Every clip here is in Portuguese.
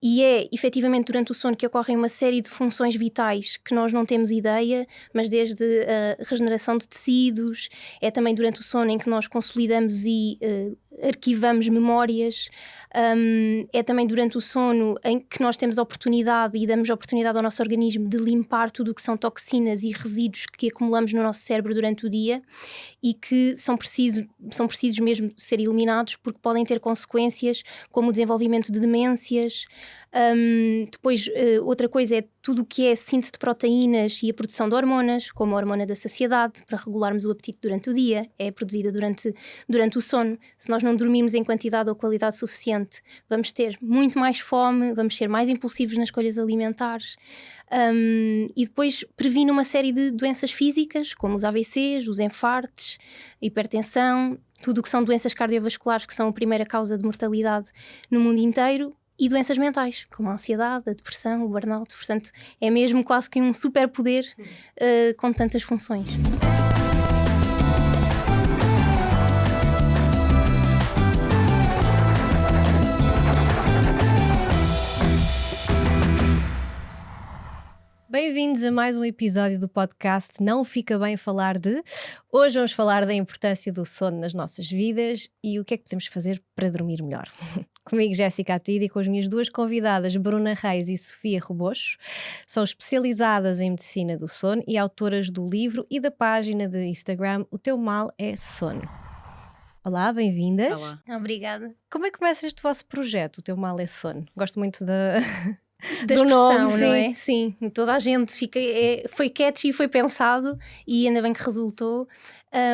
E é efetivamente durante o sono que ocorrem uma série de funções vitais que nós não temos ideia, mas desde a regeneração de tecidos, é também durante o sono em que nós consolidamos e arquivamos memórias, é também durante o sono em que nós temos a oportunidade e damos a oportunidade ao nosso organismo de limpar tudo o que são toxinas e resíduos que acumulamos no nosso cérebro durante o dia e que são precisos mesmo ser eliminados porque podem ter consequências como o desenvolvimento de demências. Depois, outra coisa é tudo o que é síntese de proteínas e a produção de hormonas, como a hormona da saciedade, para regularmos o apetite durante o dia, é produzida durante o sono. Se nós não dormirmos em quantidade ou qualidade suficiente, vamos ter muito mais fome, vamos ser mais impulsivos nas escolhas alimentares. E depois previne uma série de doenças físicas, como os AVCs, os infartos, a hipertensão, tudo o que são doenças cardiovasculares, que são a primeira causa de mortalidade no mundo inteiro. E doenças mentais, como a ansiedade, a depressão, o burnout. Portanto, é mesmo quase que um superpoder com tantas funções. Bem-vindos a mais um episódio do podcast Não Fica Bem Falar de. Hoje vamos falar da importância do sono nas nossas vidas e o que é que podemos fazer para dormir melhor. Comigo, Jéssica Atida, e com as minhas duas convidadas, Bruna Reis e Sofia Rebocho. São especializadas em medicina do sono e autoras do livro e da página de Instagram O Teu Mal é Sono. Olá, bem-vindas. Olá. Obrigada. Como é que começa este vosso projeto, O Teu Mal é Sono? Gosto muito Da do expressão, nome, não é? Sim, toda a gente foi catchy, foi pensado e ainda bem que resultou.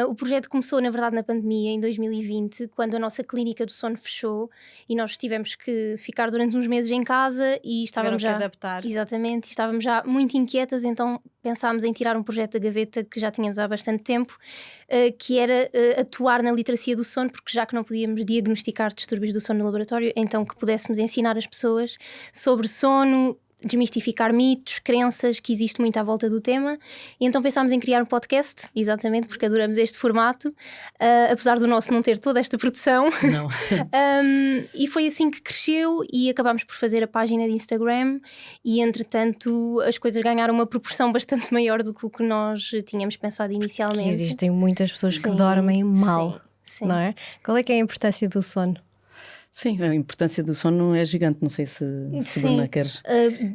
O projeto começou, na verdade, na pandemia, em 2020, quando a nossa clínica do sono fechou e nós tivemos que ficar durante uns meses em casa e estávamos Tiveram já... que adaptar. Exatamente, estávamos já muito inquietas, então pensámos em tirar um projeto da gaveta que já tínhamos há bastante tempo, que era atuar na literacia do sono, porque já que não podíamos diagnosticar distúrbios do sono no laboratório, então que pudéssemos ensinar as pessoas sobre sono, desmistificar mitos, crenças que existe muito à volta do tema, e então pensámos em criar um podcast, exatamente porque adoramos este formato, apesar do nosso não ter toda esta produção. Não. E foi assim que cresceu e acabámos por fazer a página de Instagram e entretanto as coisas ganharam uma proporção bastante maior do que o que nós tínhamos pensado inicialmente. Que existem muitas pessoas que Sim, dormem mal, sim. não é? Qual é que é a importância do sono? Sim, a importância do sono é gigante. Não sei se Bruna queres.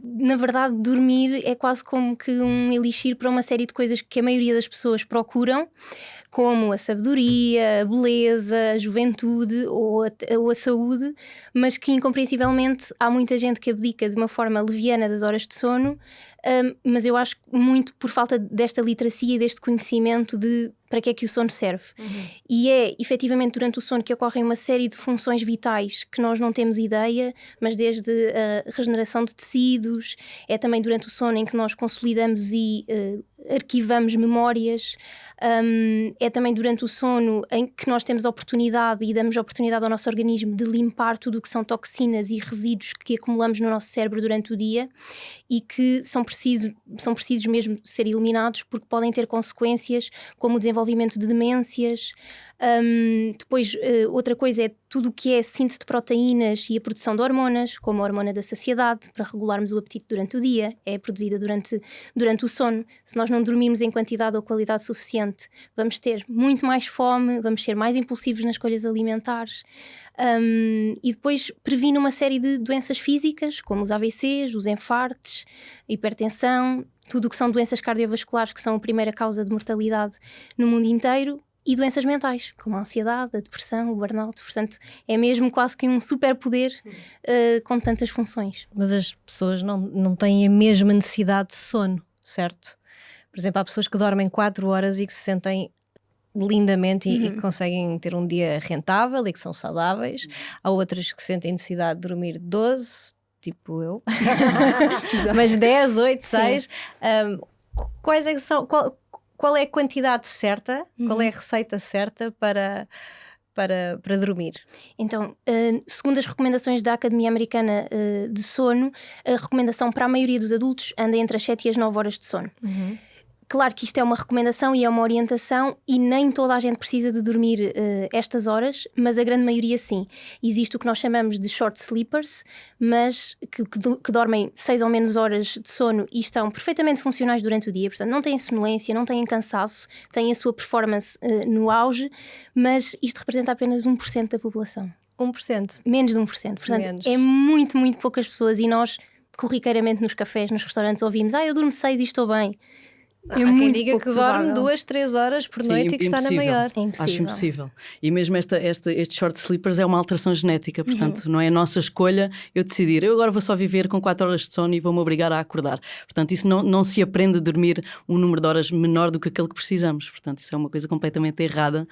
Na verdade, dormir é quase como que um elixir para uma série de coisas que a maioria das pessoas procuram, como a sabedoria, a beleza, a juventude ou a saúde, mas que incompreensivelmente há muita gente que abdica de uma forma leviana das horas de sono, mas eu acho que muito por falta desta literacia e deste conhecimento de para que é que o sono serve. E é efetivamente durante o sono que ocorrem uma série de funções vitais que nós não temos ideia, mas desde a regeneração de tecidos, é também durante o sono em que nós consolidamos e arquivamos memórias, é também durante o sono em que nós temos a oportunidade e damos a oportunidade ao nosso organismo de limpar tudo o que são toxinas e resíduos que acumulamos no nosso cérebro durante o dia e que são precisos mesmo ser eliminados porque podem ter consequências como o desenvolvimento de demências. Depois, outra coisa é tudo o que é síntese de proteínas e a produção de hormonas, como a hormona da saciedade, para regularmos o apetite durante o dia, é produzida durante o sono. Se nós não dormirmos em quantidade ou qualidade suficiente, vamos ter muito mais fome, vamos ser mais impulsivos nas escolhas alimentares. E depois previne uma série de doenças físicas, como os AVCs, os infartos, a hipertensão, tudo o que são doenças cardiovasculares, que são a primeira causa de mortalidade no mundo inteiro. E doenças mentais, como a ansiedade, a depressão, o burnout. Portanto, é mesmo quase que um superpoder com tantas funções. Mas as pessoas não têm a mesma necessidade de sono, certo? Por exemplo, há pessoas que dormem 4 horas e que se sentem lindamente e que conseguem ter um dia rentável e que são saudáveis. Há outras que sentem necessidade de dormir 12, tipo eu, mas 10, 8, 6. Quais é que são... Qual é a quantidade certa, qual é a receita certa para dormir? Então, segundo as recomendações da Academia Americana de Sono, a recomendação para a maioria dos adultos anda entre as 7 e as 9 horas de sono. Claro que isto é uma recomendação e é uma orientação e nem toda a gente precisa de dormir estas horas, mas a grande maioria sim. Existe o que nós chamamos de short sleepers, mas que dormem 6 ou menos horas de sono e estão perfeitamente funcionais durante o dia, portanto não têm sonolência, não têm cansaço, têm a sua performance no auge, mas isto representa apenas 1% da população. 1%? Menos de 1%, portanto é muito, muito poucas pessoas e nós corriqueiramente nos cafés, nos restaurantes ouvimos eu durmo 6 e estou bem. Há quem diga que dorme 2, 3 horas por noite e que está na maior. É impossível. Acho impossível. E mesmo estes short sleepers é uma alteração genética, portanto não é a nossa escolha eu decidir, eu agora vou só viver com 4 horas de sono e vou-me obrigar a acordar. Portanto isso não se aprende a dormir um número de horas menor do que aquele que precisamos. Portanto isso é uma coisa completamente errada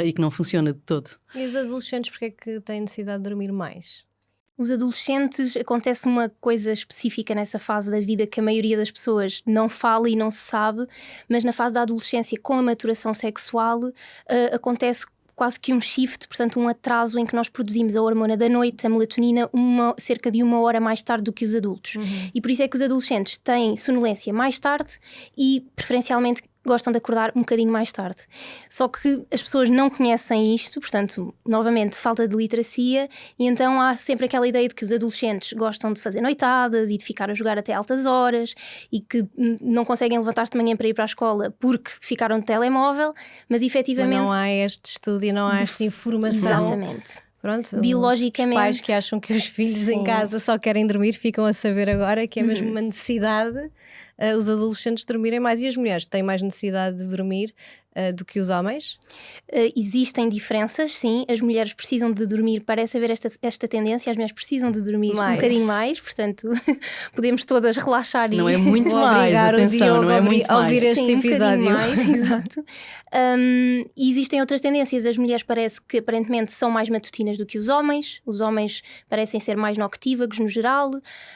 e que não funciona de todo. E os adolescentes porque é que têm necessidade de dormir mais? Os adolescentes, acontece uma coisa específica nessa fase da vida que a maioria das pessoas não fala e não se sabe, mas na fase da adolescência, com a maturação sexual, acontece quase que um shift, portanto um atraso em que nós produzimos a hormona da noite, a melatonina, cerca de 1 hora mais tarde do que os adultos. E por isso é que os adolescentes têm sonolência mais tarde e, preferencialmente, gostam de acordar um bocadinho mais tarde. Só que as pessoas não conhecem isto, portanto, novamente, falta de literacia, e então há sempre aquela ideia de que os adolescentes gostam de fazer noitadas e de ficar a jogar até altas horas e que não conseguem levantar-se de manhã para ir para a escola porque ficaram no telemóvel, mas efetivamente... Mas não há este estudo e não há esta informação. Exatamente. Pronto, biologicamente, os pais que acham que os filhos em casa só querem dormir ficam a saber agora que é mesmo uma necessidade os adolescentes dormirem mais. E as mulheres têm mais necessidade de dormir do que os homens? Existem diferenças, sim. As mulheres precisam de dormir, parece haver esta tendência, as mulheres precisam de dormir um bocadinho mais, portanto podemos todas relaxar. Não é muito mais, atenção, não é muito mais. Ouvir este episódio. Um mais, exato. E existem outras tendências. As mulheres parece que aparentemente são mais matutinas do que os homens parecem ser mais noctívagos no geral.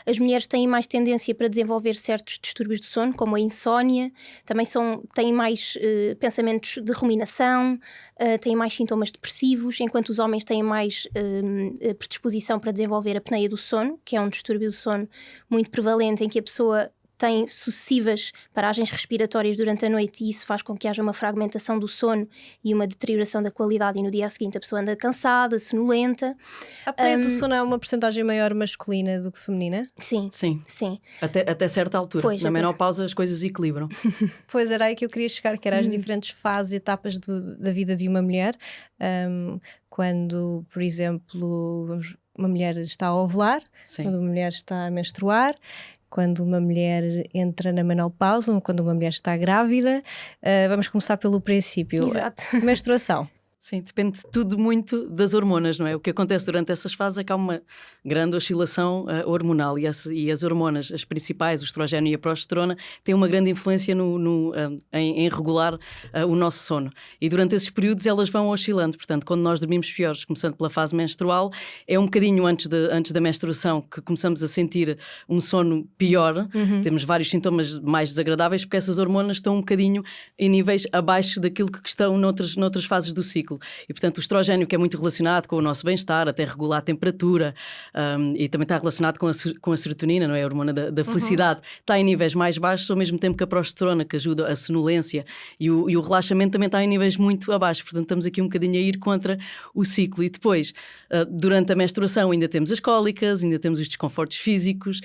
As mulheres têm mais tendência para desenvolver certos distúrbios do sono, como a insónia, também têm mais pensamentos de ruminação, têm mais sintomas depressivos, enquanto os homens têm mais predisposição para desenvolver a apneia do sono, que é um distúrbio do sono muito prevalente, em que a pessoa tem sucessivas paragens respiratórias durante a noite e isso faz com que haja uma fragmentação do sono e uma deterioração da qualidade, e no dia seguinte a pessoa anda cansada, sonolenta. A apneia do sono é uma porcentagem maior masculina do que feminina? Sim. Até certa altura. Pois, na menopausa as coisas equilibram. Pois era aí que eu queria chegar, que eram as diferentes fases e etapas da vida de uma mulher. Quando, por exemplo, uma mulher está a ovular, quando uma mulher está a menstruar, quando uma mulher entra na menopausa, quando uma mulher está grávida. Vamos começar pelo princípio. Exato. Menstruação. Sim, depende tudo muito das hormonas, não é? O que acontece durante essas fases é que há uma grande oscilação hormonal e as hormonas, as principais, o estrogênio e a progesterona, têm uma grande influência em regular o nosso sono. E durante esses períodos elas vão oscilando. Portanto, quando nós dormimos piores, começando pela fase menstrual, é um bocadinho antes da menstruação que começamos a sentir um sono pior. Temos vários sintomas mais desagradáveis porque essas hormonas estão um bocadinho em níveis abaixo daquilo que estão noutras fases do ciclo. E, portanto, o estrogênio, que é muito relacionado com o nosso bem-estar, até regular a temperatura, e também está relacionado com a serotonina, não é? A hormona da felicidade, está em níveis mais baixos, ao mesmo tempo que a progesterona, que ajuda a sonolência, e o relaxamento também está em níveis muito abaixo. Portanto, estamos aqui um bocadinho a ir contra o ciclo. E depois, durante a menstruação, ainda temos as cólicas, ainda temos os desconfortos físicos.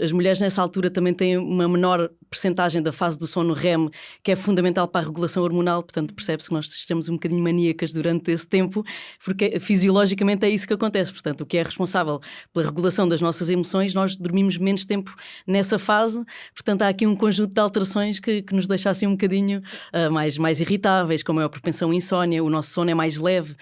As mulheres, nessa altura, também têm uma menor percentagem da fase do sono REM, que é fundamental para a regulação hormonal. Portanto, percebe-se que nós estamos um bocadinho maníacas durante esse tempo, porque fisiologicamente é isso que acontece. Portanto, o que é responsável pela regulação das nossas emoções, nós dormimos menos tempo nessa fase. Portanto, há aqui um conjunto de alterações que nos deixa assim um bocadinho mais irritáveis, como é a propensão à insónia. O nosso sono é mais leve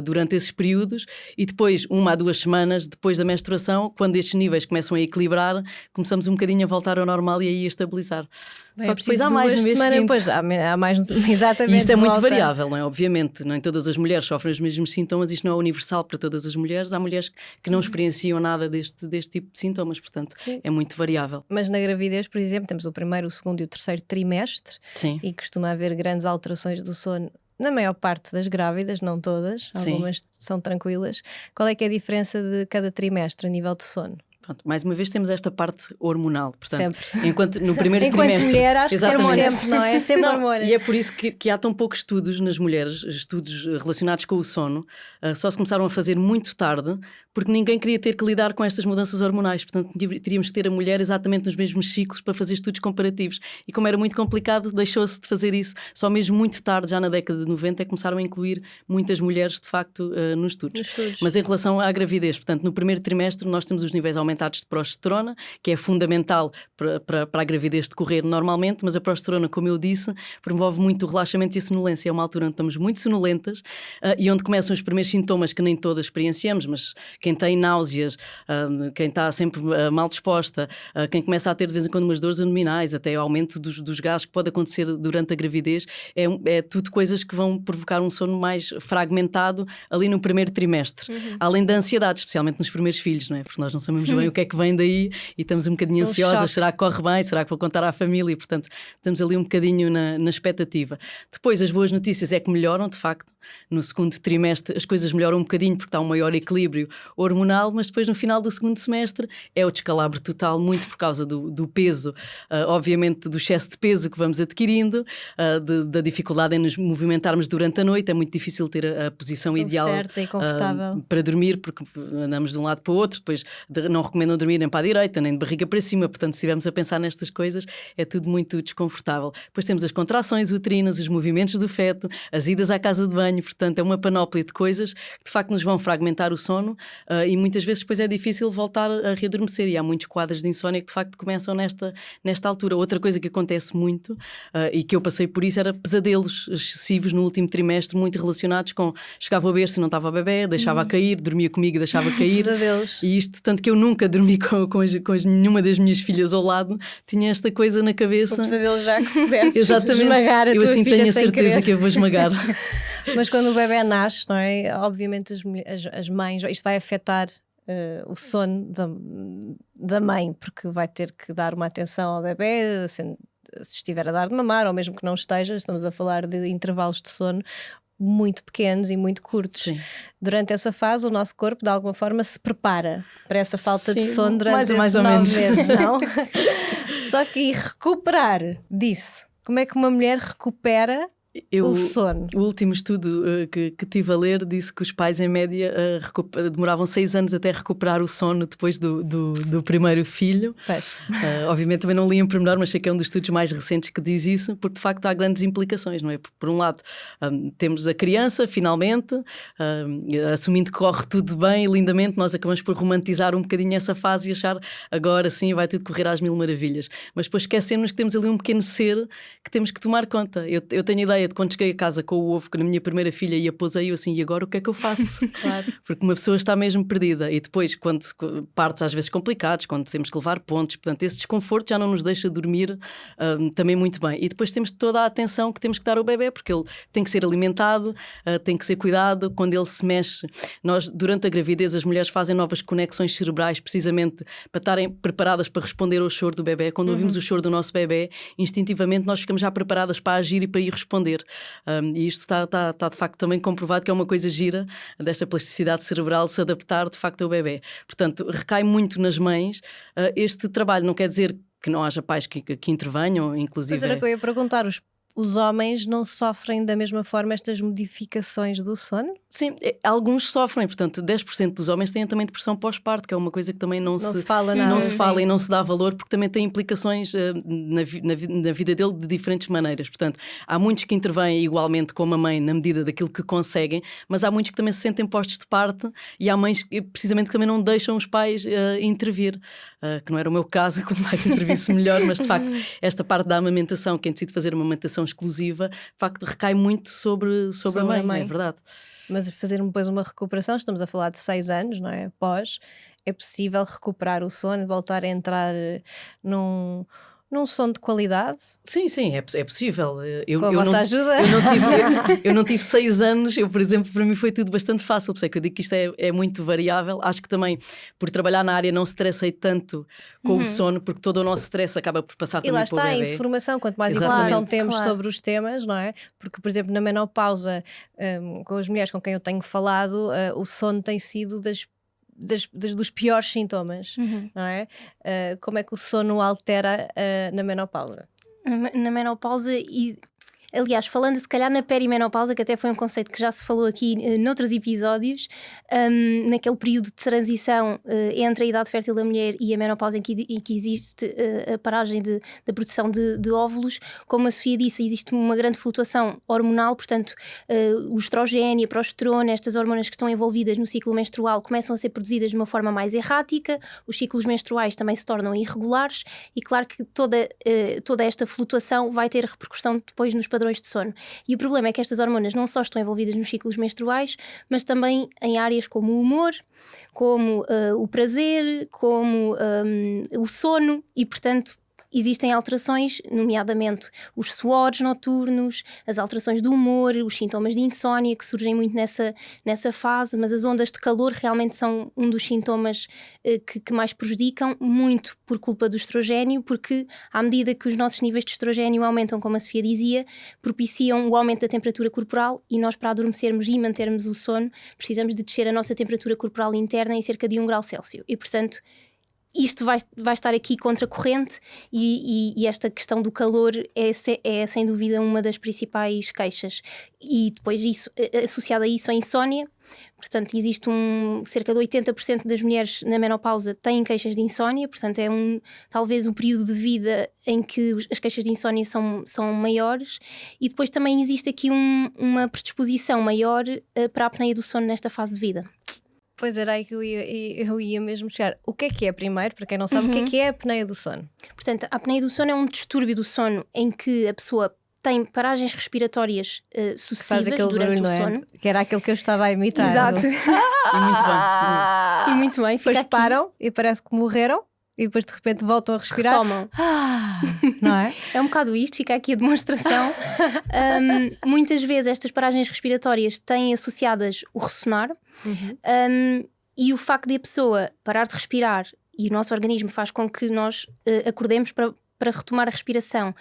durante esses períodos, e depois, 1 a 2 semanas depois da menstruação, quando estes níveis começam a equilibrar, começamos um bocadinho a voltar ao normal e aí a estabilizar. Só que depois há mais no mês seguinte. Pois, há mais, exatamente. E isto é muito variável, não é? Obviamente, nem todas as mulheres sofrem os mesmos sintomas, isto não é universal para todas as mulheres. Há mulheres que não experienciam nada deste tipo de sintomas, portanto, é muito variável. Mas na gravidez, por exemplo, temos o primeiro, o segundo e o terceiro trimestre. Sim. E costuma haver grandes alterações do sono na maior parte das grávidas, não todas, algumas são tranquilas. Qual é que é a diferença de cada trimestre a nível de sono? Pronto, mais uma vez temos esta parte hormonal, portanto, Sempre. enquanto no primeiro Enquanto trimestre, mulher, acho que exatamente. sempre, não é? Sempre Não, hormonas. e é por isso que há tão poucos estudos nas mulheres, estudos relacionados com o sono, só se começaram a fazer muito tarde, porque ninguém queria ter que lidar com estas mudanças hormonais, portanto teríamos que ter a mulher exatamente nos mesmos ciclos para fazer estudos comparativos, e como era muito complicado, deixou-se de fazer isso, só mesmo muito tarde, já na década de 90, começaram a incluir muitas mulheres de facto nos estudos. Mas em relação à gravidez, portanto no primeiro trimestre nós temos os níveis aumentados de progesterona, que é fundamental para a gravidez decorrer normalmente, mas a progesterona, como eu disse, promove muito o relaxamento e a sonolência. É uma altura onde estamos muito sonolentas e onde começam os primeiros sintomas que nem todas experienciamos, mas quem tem náuseas, quem está sempre mal disposta, quem começa a ter de vez em quando umas dores abdominais, até o aumento dos gases que pode acontecer durante a gravidez, é tudo coisas que vão provocar um sono mais fragmentado ali no primeiro trimestre. Além da ansiedade, especialmente nos primeiros filhos, não é? Porque nós não sabemos bem o que é que vem daí e estamos um bocadinho ansiosas. Choque. Será que corre bem? Será que vou contar à família? E, portanto, estamos ali um bocadinho na expectativa. Depois, as boas notícias é que melhoram, de facto. No segundo trimestre as coisas melhoram um bocadinho porque está um maior equilíbrio hormonal, mas depois no final do segundo semestre é o descalabro total, muito por causa do peso, obviamente do excesso de peso que vamos adquirindo, da dificuldade em nos movimentarmos durante a noite. É muito difícil ter a posição ideal certa e confortável para dormir, porque andamos de um lado para o outro, depois não recomendam dormir nem para a direita, nem de barriga para cima, portanto se estivermos a pensar nestas coisas é tudo muito desconfortável. Depois temos as contrações uterinas, os movimentos do feto, as idas à casa de banho, portanto é uma panóplia de coisas que de facto nos vão fragmentar o sono e muitas vezes depois é difícil voltar a readormecer, e há muitos quadros de insónia que de facto começam nesta altura. Outra coisa que acontece muito e que eu passei por isso era pesadelos excessivos no último trimestre, muito relacionados com chegava ao berço e não estava a bebê, deixava a cair, dormia comigo e deixava cair. Pesadelos. E isto, tanto que eu nunca dormi com nenhuma das minhas filhas ao lado, tinha esta coisa na cabeça. O pesadelo já que pudesses Exatamente. esmagar a eu tua assim filha tenho a sem certeza querer. que eu vou esmagar. Mas quando o bebê nasce, não é? Obviamente as mães, isto vai afetar o sono da mãe, porque vai ter que dar uma atenção ao bebê, se estiver a dar de mamar, ou mesmo que não esteja, estamos a falar de intervalos de sono muito pequenos e muito curtos. Sim. Durante essa fase o nosso corpo de alguma forma se prepara para essa falta de Sim, sono durante mais esses ou 9 menos. meses, não? Só que recuperar disso, como é que uma mulher recupera o sono? O último estudo que tive a ler disse que os pais, em média, demoravam 6 anos até recuperar o sono depois do primeiro filho. Obviamente também não li em pormenor, mas sei que é um dos estudos mais recentes que diz isso, porque de facto há grandes implicações, não é? Por um lado, temos a criança, finalmente, assumindo que corre tudo bem e lindamente, nós acabamos por romantizar um bocadinho essa fase e achar agora sim vai tudo correr às mil maravilhas. Mas depois esquecemos que temos ali um pequeno ser que temos que tomar conta. Eu tenho a ideia de quando cheguei a casa com o ovo que na minha primeira filha e a posei, eu assim, e agora o que é que eu faço? Claro. Porque uma pessoa está mesmo perdida. E depois, quando partos às vezes complicados, quando temos que levar pontos, portanto, esse desconforto já não nos deixa dormir também muito bem. E depois temos toda a atenção que temos que dar ao bebê, porque ele tem que ser alimentado, tem que ser cuidado. Quando ele se mexe, nós, durante a gravidez, as mulheres fazem novas conexões cerebrais, precisamente para estarem preparadas para responder ao choro do bebê. Quando ouvimos o choro do nosso bebê, instintivamente nós ficamos já preparadas para agir e para ir responder. E isto está de facto também comprovado que é uma coisa gira desta plasticidade cerebral se adaptar de facto ao bebê. Portanto, recai muito nas mães este trabalho. Não quer dizer que não haja pais que intervenham, inclusive. Mas era que eu ia perguntar, os homens não sofrem da mesma forma estas modificações do sono? Sim, alguns sofrem, portanto 10% dos homens têm também depressão pós-parto, que é uma coisa que também não se fala nada. Não se fala e não se dá valor, porque também tem implicações na vida dele de diferentes maneiras. Portanto, há muitos que intervêm igualmente como a mãe na medida daquilo que conseguem, mas há muitos que também se sentem postos de parte e há mães que precisamente também não deixam os pais intervir, que não era o meu caso, quanto mais intervisse melhor, mas de facto esta parte da amamentação, quem decide fazer uma amamentação exclusiva, de facto recai muito sobre a mãe, é verdade. Mas fazer depois uma recuperação, estamos a falar de 6 anos, não é? Após, é possível recuperar o sono, voltar a entrar num sono de qualidade? Sim, é possível. Com a vossa ajuda? Eu não tive 6 anos, por exemplo, para mim foi tudo bastante fácil, por isso é que eu digo que isto é muito variável. Acho que também, por trabalhar na área, não estressei tanto com o sono, porque todo o nosso stress acaba por passar também para o bebê. E lá está a informação, quanto mais Exatamente. informação temos sobre os temas, não é? Porque, por exemplo, na menopausa, com as mulheres com quem eu tenho falado, o sono tem sido dos piores sintomas, não é? Como é que o sono altera na menopausa? Na menopausa e... Aliás, falando se calhar na perimenopausa, que até foi um conceito que já se falou aqui noutros episódios, naquele período de transição entre a idade fértil da mulher e a menopausa em que existe a paragem da produção de óvulos, como a Sofia disse, existe uma grande flutuação hormonal, portanto o estrogênio, a progesterona, estas hormonas que estão envolvidas no ciclo menstrual começam a ser produzidas de uma forma mais errática, os ciclos menstruais também se tornam irregulares e claro que toda esta flutuação vai ter repercussão depois nos padrões de sono. E o problema é que estas hormonas não só estão envolvidas nos ciclos menstruais, mas também em áreas como o humor, como o prazer, como o sono e, portanto, existem alterações, nomeadamente os suores noturnos, as alterações do humor, os sintomas de insónia que surgem muito nessa fase, mas as ondas de calor realmente são um dos sintomas que mais prejudicam, muito por culpa do estrogênio, porque à medida que os nossos níveis de estrogênio aumentam, como a Sofia dizia, propiciam o aumento da temperatura corporal e nós, para adormecermos e mantermos o sono, precisamos de descer a nossa temperatura corporal interna em cerca de 1 grau Celsius. E, portanto, isto vai estar aqui contracorrente e esta questão do calor é sem dúvida uma das principais queixas. E depois associado a isso a insónia, portanto existe cerca de 80% das mulheres na menopausa têm queixas de insónia, portanto é talvez um período de vida em que as queixas de insónia são maiores e depois também existe aqui uma predisposição maior para a apneia do sono nesta fase de vida. Pois era aí que eu ia mesmo chegar. O que é primeiro, para quem não sabe, o que é a apneia do sono? Portanto, a apneia do sono é um distúrbio do sono em que a pessoa tem paragens respiratórias sucessivas durante o sono. Que era aquele que eu estava a imitar. Exato. E muito bem. E muito bem. Depois param e parece que morreram. E depois de repente voltam a respirar. Retomam. Não é? É um bocado isto, fica aqui a demonstração. Muitas vezes estas paragens respiratórias têm associadas o ressonar e o facto de a pessoa parar de respirar e o nosso organismo faz com que nós acordemos para retomar a respiração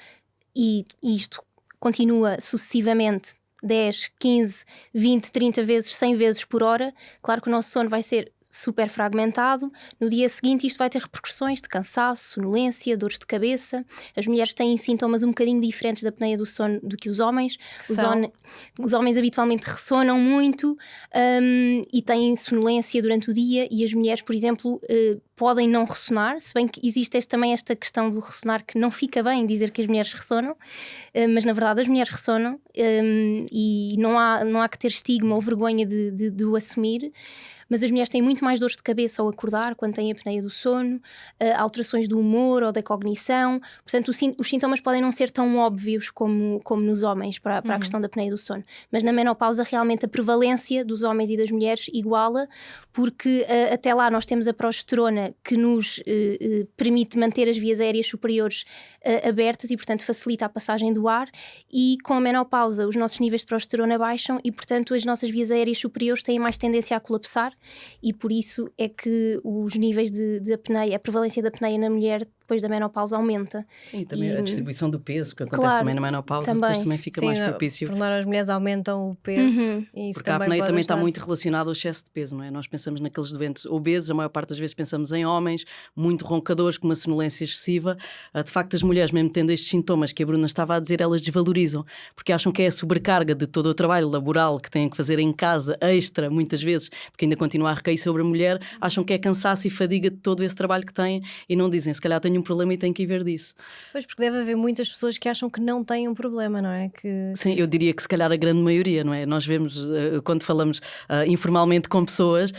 e isto continua sucessivamente 10, 15, 20, 30 vezes, 100 vezes por hora. Claro que o nosso sono vai ser super fragmentado. No dia seguinte isto vai ter repercussões de cansaço, sonolência, dores de cabeça. As mulheres têm sintomas um bocadinho diferentes da apneia do sono do que os homens. Os homens habitualmente ressonam muito e têm sonolência durante o dia e as mulheres, por exemplo, podem não ressonar, se bem que existe também esta questão do ressonar que não fica bem dizer que as mulheres ressonam, mas na verdade as mulheres ressonam e não há que ter estigma ou vergonha de o assumir. Mas as mulheres têm muito mais dores de cabeça ao acordar quando têm a apneia do sono, alterações do humor ou da cognição. Portanto, os sintomas podem não ser tão óbvios como nos homens para a questão da apneia do sono. Mas na menopausa realmente a prevalência dos homens e das mulheres iguala, porque até lá nós temos a progesterona que nos permite manter as vias aéreas superiores abertas e portanto facilita a passagem do ar, e com a menopausa os nossos níveis de progesterona baixam e portanto as nossas vias aéreas superiores têm mais tendência a colapsar. E por isso é que os níveis de apneia, a prevalência da apneia na mulher depois da menopausa aumenta. Sim, também a distribuição do peso que acontece também na menopausa, depois também fica mais propício. Por as mulheres aumentam o peso e isso porque a apneia também está ajudar. muito relacionada ao excesso de peso, não é? Nós pensamos naqueles doentes obesos, a maior parte das vezes pensamos em homens, muito roncadores, com uma sonolência excessiva. De facto, as mulheres, mesmo tendo estes sintomas que a Bruna estava a dizer, elas desvalorizam, porque acham que é a sobrecarga de todo o trabalho laboral que têm que fazer em casa, extra, muitas vezes, porque ainda continua a recair sobre a mulher, acham que é cansaço e fadiga de todo esse trabalho que têm e não dizem, se calhar tenho um problema e tenho que ir ver disso. Pois, porque deve haver muitas pessoas que acham que não têm um problema, não é? Sim, eu diria que se calhar a grande maioria, não é? Nós vemos, quando falamos informalmente com pessoas,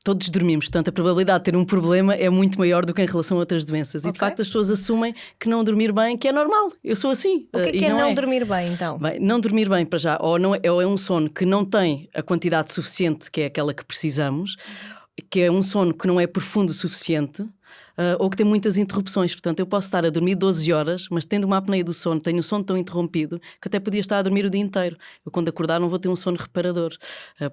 todos dormimos, portanto a probabilidade de ter um problema é muito maior do que em relação a outras doenças. E de facto as pessoas assumem que não dormir bem, que é normal, eu sou assim. O que é não dormir bem então? Bem, não dormir bem para já, ou é um sono que não tem a quantidade suficiente, que é aquela que precisamos, que é um sono que não é profundo o suficiente, ou que tem muitas interrupções. Portanto, eu posso estar a dormir 12 horas, mas tendo uma apneia do sono, tenho o sono tão interrompido que até podia estar a dormir o dia inteiro. Eu, quando acordar, não vou ter um sono reparador,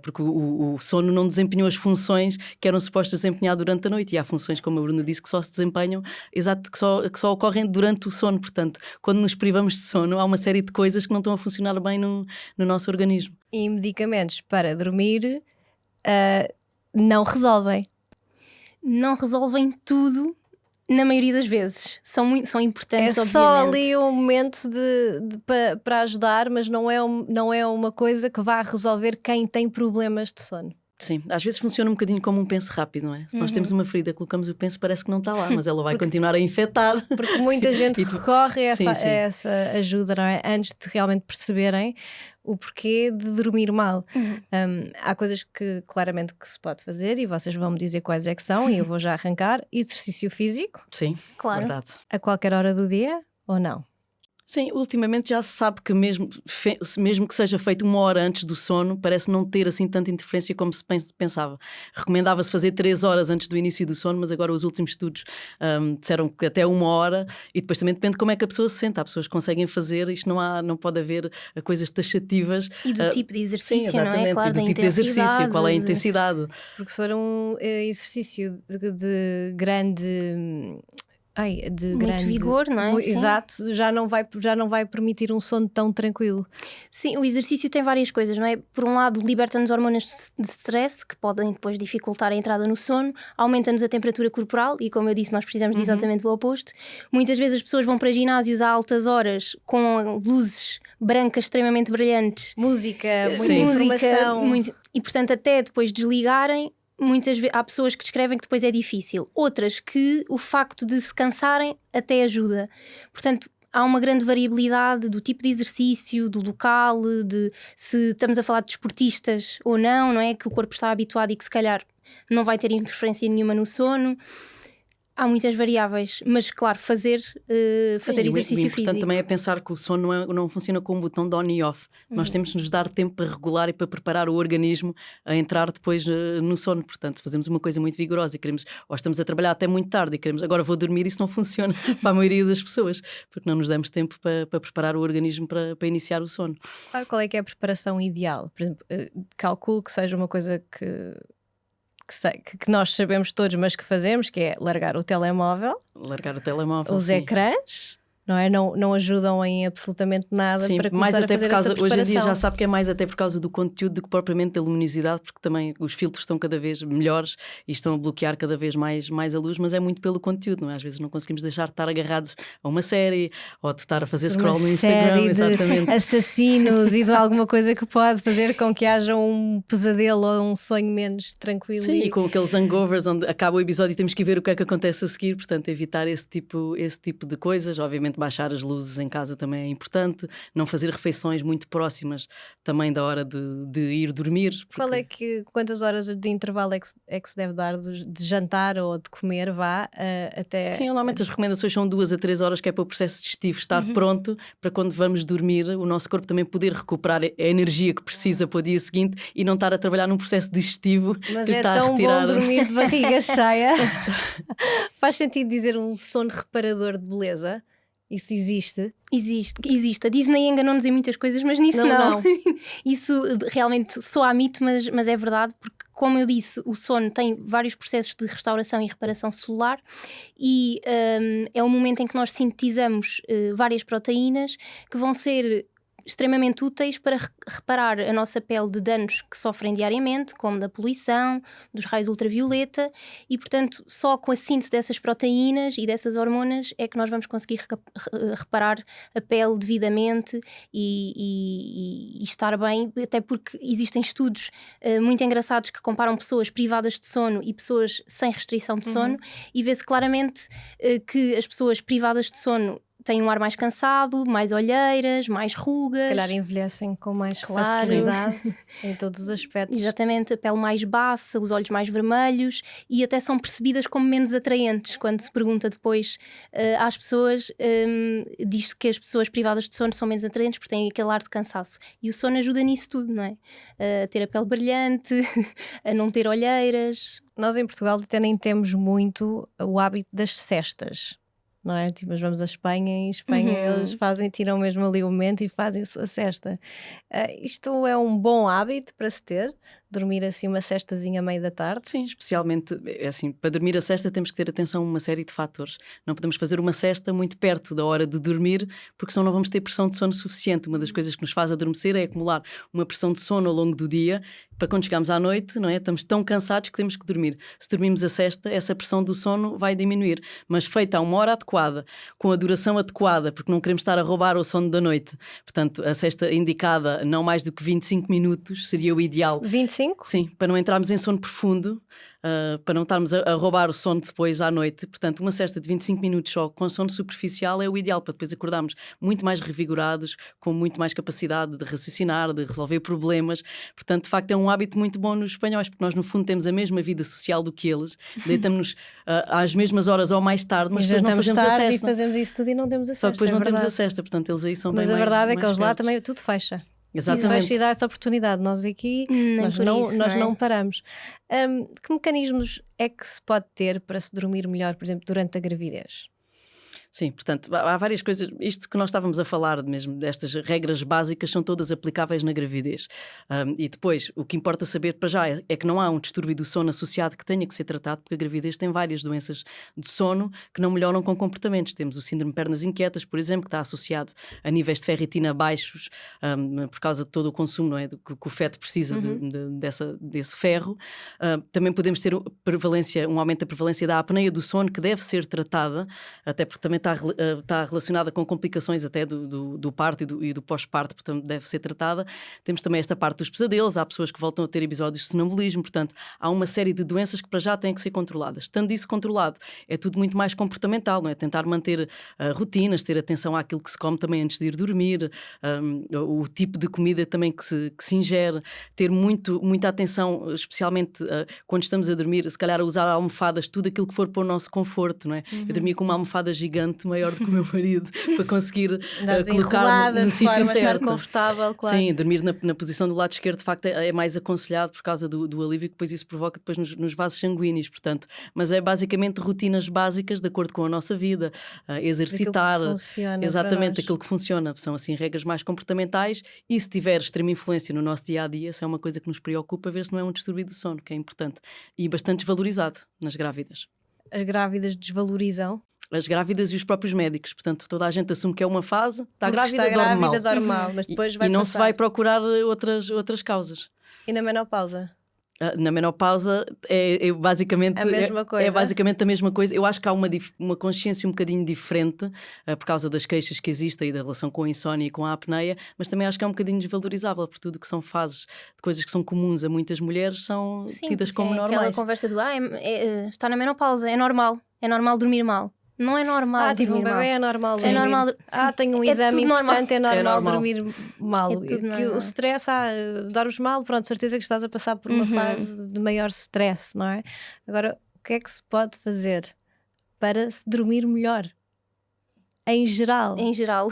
porque o sono não desempenhou as funções que eram supostas desempenhar durante a noite. E há funções, como a Bruna disse, que só se desempenham, que só ocorrem durante o sono. Portanto, quando nos privamos de sono, há uma série de coisas que não estão a funcionar bem no nosso organismo. E medicamentos para dormir não resolvem. Não resolvem tudo, na maioria das vezes. São importantes, É obviamente. só ali um momento para ajudar, mas não é uma coisa que vá resolver quem tem problemas de sono. Sim, às vezes funciona um bocadinho como um penso rápido, não é? Se nós temos uma ferida, colocamos o penso, parece que não está lá, mas ela vai continuar a infectar. Porque muita gente recorre a Sim, sim. essa ajuda, não é? Antes de realmente perceberem o porquê de dormir mal. Há coisas que claramente que se pode fazer e vocês vão me dizer quais é que são e eu vou já arrancar. Exercício físico. Sim, Claro. verdade. A qualquer hora do dia ou não? Sim, ultimamente já se sabe que mesmo que seja feito 1 hora antes do sono, parece não ter assim tanta interferência como se pensava. Recomendava-se fazer 3 horas antes do início do sono, mas agora os últimos estudos disseram que até 1 hora, e depois também depende de como é que a pessoa se sente. Há pessoas que conseguem fazer, isto não pode haver coisas taxativas. E do tipo de exercício, sim, não é? Claro, e do da tipo de exercício, intensidade, qual é a intensidade. Porque se for um exercício de grande... de muito grande vigor, não é? Sim. Exato, já não vai permitir um sono tão tranquilo. Sim, o exercício tem várias coisas, não é? Por um lado, liberta-nos hormonas de stress, que podem depois dificultar a entrada no sono, aumenta-nos a temperatura corporal e, como eu disse, nós precisamos de exatamente o oposto. Muitas vezes as pessoas vão para ginásios a altas horas com luzes brancas extremamente brilhantes. Música, muita Sim. informação. E, portanto, até depois desligarem, muitas vezes há pessoas que descrevem que depois é difícil, outras que o facto de se cansarem até ajuda. Portanto, há uma grande variabilidade do tipo de exercício, do local, de se estamos a falar de desportistas ou não é? Que o corpo está habituado e que se calhar não vai ter interferência nenhuma no sono. Há muitas variáveis, mas claro, fazer exercício o importante físico. também é pensar que o sono não funciona como um botão de on e off. Nós temos de nos dar tempo para regular e para preparar o organismo a entrar depois no sono. Portanto, se fazemos uma coisa muito vigorosa e queremos, ou estamos a trabalhar até muito tarde e queremos agora vou dormir, isso não funciona para a maioria das pessoas, porque não nos damos tempo para preparar o organismo para iniciar o sono. Sabe qual é que é a preparação ideal? Por exemplo, calculo que seja uma coisa que nós sabemos todos, mas que fazemos, que é largar o telemóvel. Largar o telemóvel. Os sim. ecrãs, não é? Não ajudam em absolutamente nada. Sim, para mais começar até a fazer por causa, essa hoje em dia preparação. já sabe que é mais até por causa do conteúdo do que propriamente da luminosidade, porque também os filtros estão cada vez melhores e estão a bloquear cada vez mais a luz, mas é muito pelo conteúdo, não é? Às vezes não conseguimos deixar de estar agarrados a uma série ou de estar a fazer scroll no Instagram, série exatamente. de assassinos e de alguma coisa que pode fazer com que haja um pesadelo ou um sonho menos tranquilo. Sim, e com aqueles hangovers onde acaba o episódio e temos que ver o que é que acontece a seguir, portanto evitar esse tipo de coisas. Obviamente baixar as luzes em casa também é importante, não fazer refeições muito próximas também da hora de ir dormir. Quantas horas de intervalo é que se deve dar de jantar ou de comer, até... Sim, normalmente as recomendações são 2 a 3 horas, que é para o processo digestivo estar pronto para quando vamos dormir o nosso corpo também poder recuperar a energia que precisa para o dia seguinte e não estar a trabalhar num processo digestivo. Mas que é está tão a retirar... bom dormir de barriga cheia. Faz sentido dizer um sono reparador de beleza? Isso existe? Existe. A Disney enganou-nos em muitas coisas, mas nisso não. Isso realmente soa a mito, mas é verdade, porque, como eu disse, o sono tem vários processos de restauração e reparação celular e é o momento em que nós sintetizamos várias proteínas que vão ser extremamente úteis para reparar a nossa pele de danos que sofrem diariamente, como da poluição, dos raios ultravioleta, e portanto só com a síntese dessas proteínas e dessas hormonas é que nós vamos conseguir reparar a pele devidamente e estar bem, até porque existem estudos muito engraçados que comparam pessoas privadas de sono e pessoas sem restrição de sono e vê-se claramente que as pessoas privadas de sono têm um ar mais cansado, mais olheiras, mais rugas. Se calhar envelhecem com mais facilidade em todos os aspectos. Exatamente, a pele mais baça, os olhos mais vermelhos e até são percebidas como menos atraentes. Quando se pergunta depois às pessoas, diz que as pessoas privadas de sono são menos atraentes porque têm aquele ar de cansaço. E o sono ajuda nisso tudo, não é? A ter a pele brilhante, a não ter olheiras. Nós em Portugal até nem temos muito o hábito das cestas. Não é? Tipo, nós vamos à Espanha e em Espanha eles tiram mesmo ali o momento e fazem a sua cesta. Isto é um bom hábito para se ter, dormir assim uma sestazinha à meia da tarde? Sim, especialmente, é assim, para dormir a sesta temos que ter atenção a uma série de fatores. Não podemos fazer uma sesta muito perto da hora de dormir, porque senão não vamos ter pressão de sono suficiente. Uma das coisas que nos faz adormecer é acumular uma pressão de sono ao longo do dia, para quando chegamos à noite, não é? Estamos tão cansados que temos que dormir. Se dormimos a sesta, essa pressão do sono vai diminuir, mas feita a uma hora adequada, com a duração adequada, porque não queremos estar a roubar o sono da noite. Portanto, a sesta indicada não mais do que 25 minutos seria o ideal. 25? Sim, para não entrarmos em sono profundo, para não estarmos a roubar o sono depois à noite. Portanto, uma sesta de 25 minutos só com sono superficial é o ideal, para depois acordarmos muito mais revigorados, com muito mais capacidade de raciocinar, de resolver problemas. Portanto, de facto, é um hábito muito bom nos espanhóis, porque nós, no fundo, temos a mesma vida social do que eles, deitamos-nos às mesmas horas ou mais tarde, mas depois não fazemos a sesta. E fazemos isso tudo e não temos a sesta. Só depois não temos a sesta, portanto, eles aí são bem mais. Mas a verdade é que mais eles lá espertos. também tudo fecha. Exatamente. Fecha e dá essa oportunidade. Nós aqui nós não paramos. Que mecanismos é que se pode ter para se dormir melhor, por exemplo, durante a gravidez? Sim, portanto, há várias coisas. Isto que nós estávamos a falar mesmo, destas regras básicas, são todas aplicáveis na gravidez. E depois, o que importa saber para já é que não há um distúrbio do sono associado que tenha que ser tratado, porque a gravidez tem várias doenças de sono que não melhoram com comportamentos. Temos o síndrome de pernas inquietas, por exemplo, que está associado a níveis de ferritina baixos, por causa de todo o consumo, não é? Que o feto precisa desse ferro. Também podemos ter um aumento da prevalência da apneia do sono, que deve ser tratada, até porque também está relacionada com complicações até do parto e do pós-parto, portanto deve ser tratada. Temos também esta parte dos pesadelos, há pessoas que voltam a ter episódios de sonambulismo, portanto há uma série de doenças que para já têm que ser controladas. Estando isso controlado, é tudo muito mais comportamental, não é? Tentar manter rotinas, ter atenção àquilo que se come também antes de ir dormir, o tipo de comida também que se ingere, ter muita atenção, especialmente quando estamos a dormir, se calhar a usar almofadas, tudo aquilo que for para o nosso conforto, não é? Eu dormia com uma almofada gigante, maior do que o meu marido, para conseguir colocar no sítio certo. Estar confortável, claro. Sim, dormir na posição do lado esquerdo de facto é mais aconselhado por causa do alívio que depois isso provoca depois nos vasos sanguíneos, portanto, mas é basicamente rotinas básicas de acordo com a nossa vida, exercitar, exatamente aquilo que funciona, são assim regras mais comportamentais, e se tiver extrema influência no nosso dia-a-dia, se é uma coisa que nos preocupa, ver se não é um distúrbio do sono, que é importante e bastante desvalorizado nas grávidas. As grávidas desvalorizam? As grávidas e os próprios médicos, portanto toda a gente assume que é uma fase, está grávida, dorme mal, mas depois vai e não passar. se vai procurar outras causas. E na menopausa? Na menopausa é basicamente a mesma coisa. É basicamente a mesma coisa. Eu acho que há uma consciência um bocadinho diferente por causa das queixas que existem e da relação com a insónia e com a apneia, mas também acho que é um bocadinho desvalorizável, por tudo que são fases de coisas que são comuns a muitas mulheres são tidas como normais. Aquela conversa do está na menopausa, é normal dormir mal. Não é normal tipo um bebê mal. É normal dormir. É normal. Tenho um exame importante, é normal dormir mal. O stress, dormes mal, pronto, certeza que estás a passar por uma fase de maior stress, não é? Agora, o que é que se pode fazer para se dormir melhor? Em geral. Em geral.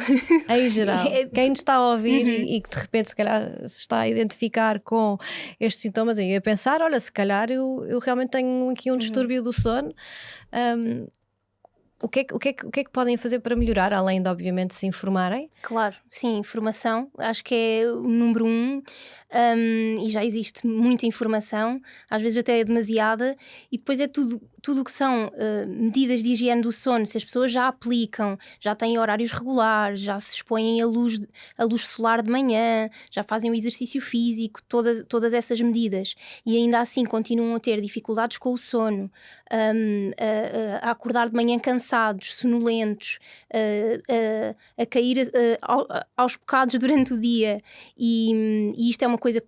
Quem nos está a ouvir e que de repente se calhar se está a identificar com estes sintomas, eu ia pensar, olha, se calhar eu realmente tenho aqui um distúrbio do sono. O que é que podem fazer para melhorar, além de obviamente se informarem? Claro, sim, informação, acho que é o número 1, e já existe muita informação, às vezes até é demasiada, e depois é tudo o que são medidas de higiene do sono, se as pessoas já aplicam, já têm horários regulares, já se expõem à luz solar de manhã, já fazem o exercício físico, todas essas medidas, e ainda assim continuam a ter dificuldades com o sono, a acordar de manhã cansados, sonolentos, a cair aos bocados durante o dia, e isto é uma coisa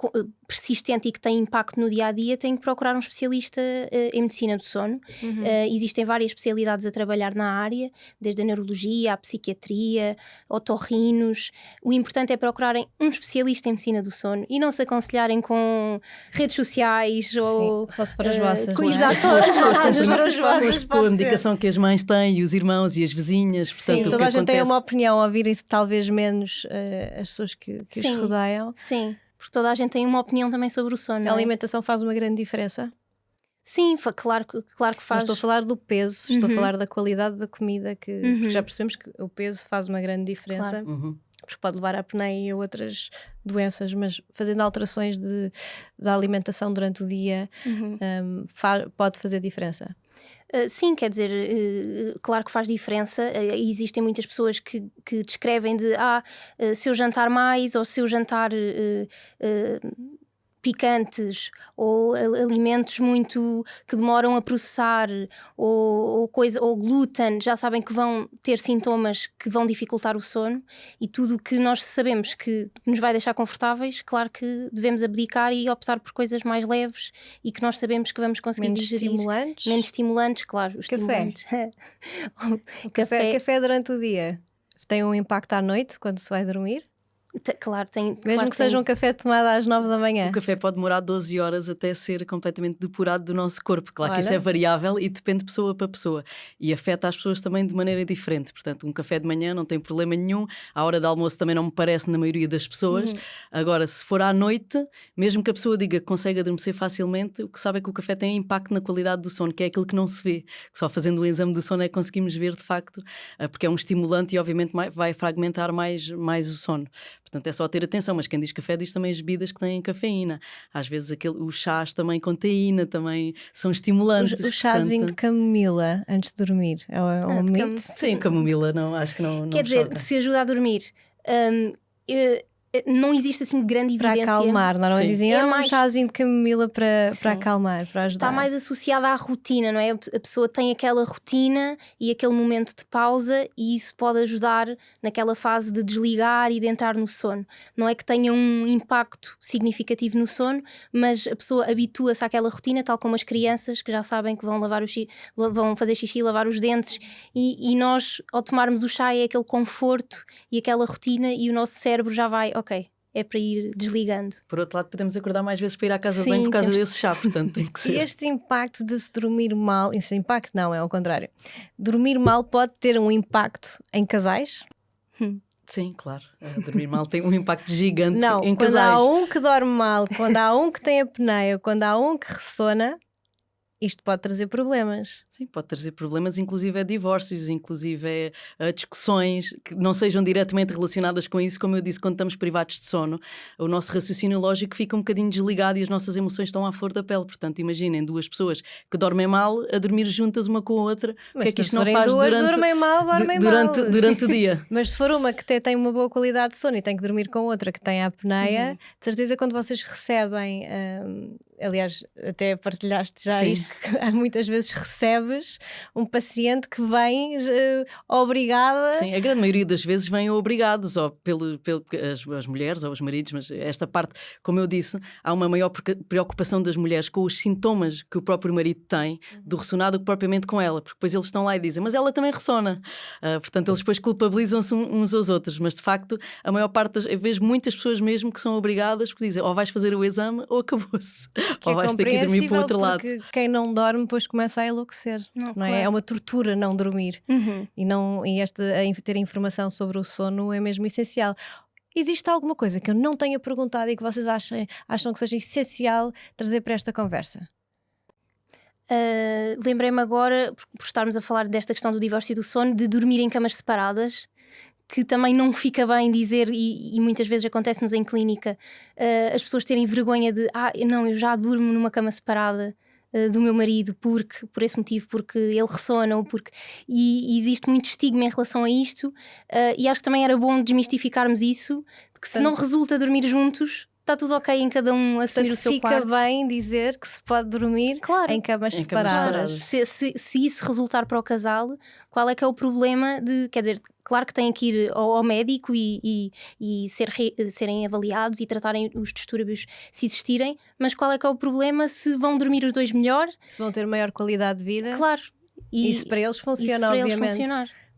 persistente e que tem impacto no dia-a-dia, tem que procurar um especialista em medicina do sono. Existem várias especialidades a trabalhar na área, desde a neurologia, a psiquiatria, otorrinos. O importante é procurarem um especialista em medicina do sono e não se aconselharem com redes sociais. Ou só se for as vossas, exato, só as vossas, com a medicação que as mães têm, e os irmãos e as vizinhas. Portanto, toda a gente tem uma opinião, ouvirem-se talvez menos as pessoas que os rodeiam. Sim, porque toda a gente tem uma opinião também sobre o sono. A alimentação faz uma grande diferença? Sim, claro que faz. Não estou a falar do peso, estou a falar da qualidade da comida, porque já percebemos que o peso faz uma grande diferença. Claro. porque pode levar à apneia e a outras doenças, mas fazendo alterações da alimentação durante o dia pode fazer diferença. Sim, quer dizer, claro que faz diferença. Existem muitas pessoas que descrevem de se eu jantar mais ou se eu jantar picantes ou alimentos muito que demoram a processar ou glúten, já sabem que vão ter sintomas que vão dificultar o sono, e tudo o que nós sabemos que nos vai deixar confortáveis, claro que devemos abdicar e optar por coisas mais leves e que nós sabemos que vamos conseguir digerir. Menos estimulantes, claro. Os estimulantes. Café durante o dia tem um impacto à noite quando se vai dormir? Claro, tem. Mesmo claro que seja um café tomado às 9 da manhã. O café pode demorar 12 horas até ser completamente depurado do nosso corpo. Claro que Olha. isso é variável e depende de pessoa para pessoa. E afeta as pessoas também de maneira diferente. Portanto, um café de manhã não tem problema nenhum. À hora de almoço também não me parece na maioria das pessoas. Agora, se for à noite, mesmo que a pessoa diga que consegue adormecer facilmente, o que sabe é que o café tem impacto na qualidade do sono, que é aquilo que não se vê. Que só fazendo um exame do sono é que conseguimos ver de facto, porque é um estimulante e obviamente vai fragmentar mais o sono. Portanto, é só ter atenção, mas quem diz café diz também as bebidas que têm cafeína. Às vezes os chás também com teína também são estimulantes. O chazinho de camomila antes de dormir é um mito? Sim, camomila não, acho que não. Quer dizer, se ajuda a dormir. Não existe assim grande evidência. Para acalmar, normalmente dizem um chazinho de camomila para acalmar, para ajudar. Está mais associada à rotina, não é? A pessoa tem aquela rotina e aquele momento de pausa, e isso pode ajudar naquela fase de desligar e de entrar no sono. Não é que tenha um impacto significativo no sono, mas a pessoa habitua-se àquela rotina, tal como as crianças que já sabem que vão fazer xixi, lavar os dentes, e nós, ao tomarmos o chá, é aquele conforto e aquela rotina, e o nosso cérebro já vai, ok, é para ir desligando. Por outro lado, podemos acordar mais vezes para ir à casa de banho por causa desse chá, portanto tem que ser. E este impacto de se dormir mal, esse impacto não, é ao contrário. Dormir mal pode ter um impacto em casais? Sim, claro. Dormir mal tem um impacto gigante em casais. Quando há um que dorme mal, quando há um que tem apneia, quando há um que ressona, isto pode trazer problemas. Sim, pode trazer problemas, inclusive divórcios, inclusive discussões que não sejam diretamente relacionadas com isso. Como eu disse, quando estamos privados de sono, o nosso raciocínio lógico fica um bocadinho desligado e as nossas emoções estão à flor da pele. Portanto, imaginem duas pessoas que dormem mal a dormir juntas uma com a outra. Mas o que é que isto não faz dormem mal. Durante o dia? Mas se for uma que tem uma boa qualidade de sono e tem que dormir com outra que tem a apneia, de certeza quando vocês recebem, aliás, até partilhaste já isto, que muitas vezes recebes um paciente que vem obrigada. Sim, a grande maioria das vezes vêm obrigados, ou as mulheres ou os maridos, mas esta parte, como eu disse, há uma maior preocupação das mulheres com os sintomas que o próprio marido tem do ressonar do que propriamente com ela, porque depois eles estão lá e dizem, mas ela também ressona. Portanto, eles depois culpabilizam-se uns aos outros, mas de facto, a maior parte eu vejo muitas pessoas mesmo que são obrigadas, porque dizem, ou vais fazer o exame ou acabou-se, ou vais ter que ir dormir para o outro lado. Porque quem não dorme depois começa a enlouquecer. Não é? É uma tortura não dormir. E ter informação sobre o sono é mesmo essencial. Existe alguma coisa que eu não tenha perguntado e que vocês acham que seja essencial trazer para esta conversa? Lembrei-me agora, por estarmos a falar desta questão do divórcio e do sono, de dormir em camas separadas, que também não fica bem dizer, e muitas vezes acontece-nos em clínica, as pessoas terem vergonha de eu já durmo numa cama separada do meu marido por esse motivo, porque ele ressona, e existe muito estigma em relação a isto, e acho que também era bom desmistificarmos isso, de que se não resulta dormir juntos, está tudo ok em cada um assumir o seu quarto. Fica bem dizer que se pode dormir em camas separadas. Se isso resultar para o casal, qual é que é o problema de, quer dizer, claro que têm que ir ao médico e serem avaliados e tratarem os distúrbios se existirem, mas qual é que é o problema se vão dormir os dois melhor? Se vão ter maior qualidade de vida? Claro. Isso para eles funciona, obviamente.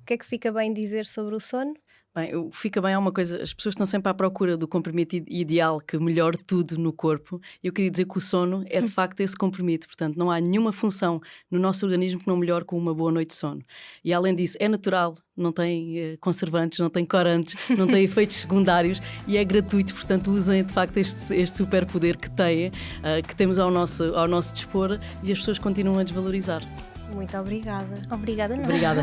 O que é que fica bem dizer sobre o sono? Bem, fica bem, há uma coisa, as pessoas estão sempre à procura do comprimido ideal que melhore tudo no corpo, e eu queria dizer que o sono é de facto esse comprimido, portanto não há nenhuma função no nosso organismo que não melhore com uma boa noite de sono, e além disso é natural, não tem conservantes, não tem corantes, não tem efeitos secundários e é gratuito, portanto usem de facto este superpoder que têm, que temos ao nosso dispor, e as pessoas continuam a desvalorizar. Muito obrigada. Obrigada, não. Obrigada.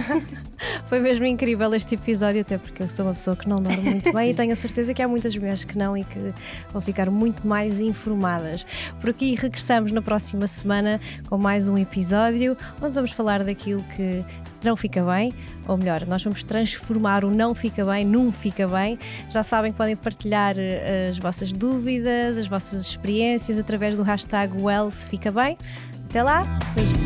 Foi mesmo incrível este episódio, até porque eu sou uma pessoa que não dorme muito bem e tenho a certeza que há muitas mulheres que não e que vão ficar muito mais informadas. Por aqui regressamos na próxima semana com mais um episódio onde vamos falar daquilo que não fica bem, ou melhor, nós vamos transformar o não fica bem num fica bem. Já sabem que podem partilhar as vossas dúvidas, as vossas experiências através do hashtag #WellSeFicaBem. Até lá, beijinhos.